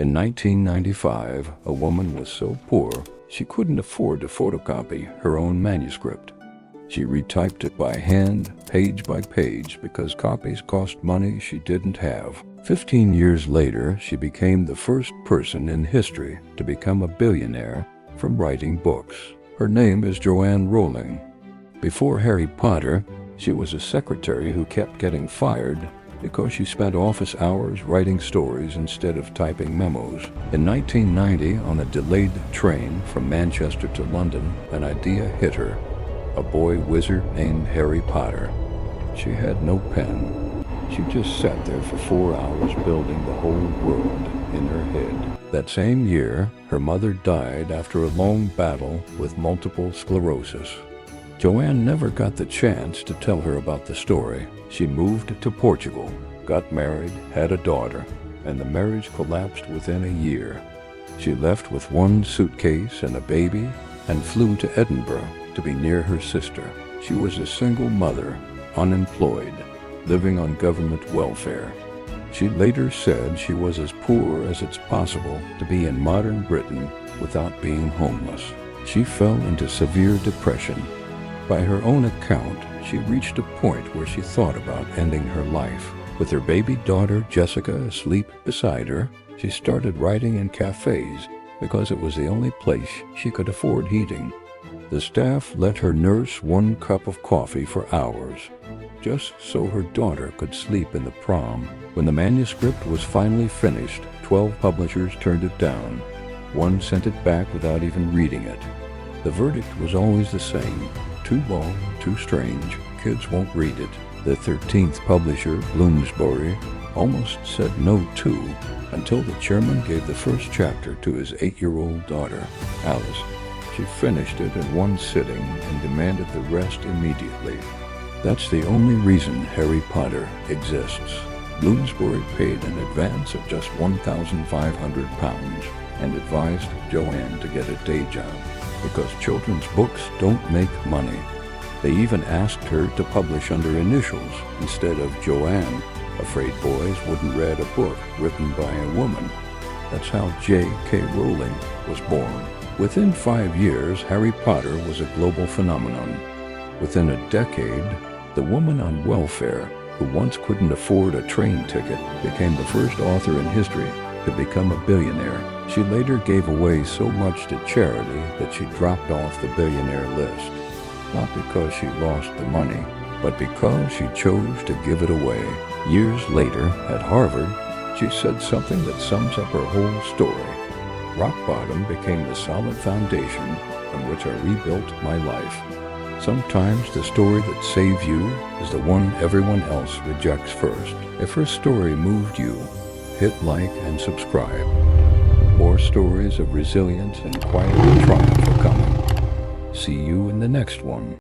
In 1995, a woman was so poor she couldn't afford to photocopy her own manuscript. She retyped it by hand, page by page, because copies cost money she didn't have. 15 years later, she became the first person in history to become a billionaire from writing books. Her name is Joanne Rowling. Before Harry Potter, she was a secretary who kept getting fired because she spent office hours writing stories instead of typing memos. In 1990, on a delayed train from Manchester to London, an idea hit her: a boy wizard named Harry Potter. She had no pen. She just sat there for 4 hours building the whole world in her head. That same year, her mother died after a long battle with multiple sclerosis. Joanne never got the chance to tell her about the story. She moved to Portugal, got married, had a daughter, and the marriage collapsed within a year. She left with one suitcase and a baby and flew to Edinburgh to be near her sister. She was a single mother, unemployed, living on government welfare. She later said she was as poor as it's possible to be in modern Britain without being homeless. She fell into severe depression. By her own account, she reached a point where she thought about ending her life. With her baby daughter Jessica asleep beside her, she started writing in cafes because it was the only place she could afford heating. The staff let her nurse 1 cup of coffee for hours, just so her daughter could sleep in the prom. When the manuscript was finally finished, 12 publishers turned it down. One sent it back without even reading it. The verdict was always the same: too long, too strange, kids won't read it. The 13th publisher, Bloomsbury, almost said no too, until the chairman gave the first chapter to his 8-year-old daughter, Alice. She finished it in one sitting and demanded the rest immediately. That's the only reason Harry Potter exists. Bloomsbury paid an advance of just £1,500 and advised Joanne to get a day job, because children's books don't make money. They even asked her to publish under initials instead of Joanne, afraid boys wouldn't read a book written by a woman. That's how J.K. Rowling was born. Within 5 years, Harry Potter was a global phenomenon. Within a decade, the woman on welfare who once couldn't afford a train ticket became the first author in history to become a billionaire. She later gave away so much to charity that she dropped off the billionaire list, not because she lost the money, but because she chose to give it away. Years later, at Harvard, she said something that sums up her whole story. Rock bottom became the solid foundation on which I rebuilt my life. Sometimes the story that saves you is the one everyone else rejects first. If her story moved you, hit like and subscribe. More stories of resilience and quiet triumph are coming. See you in the next one.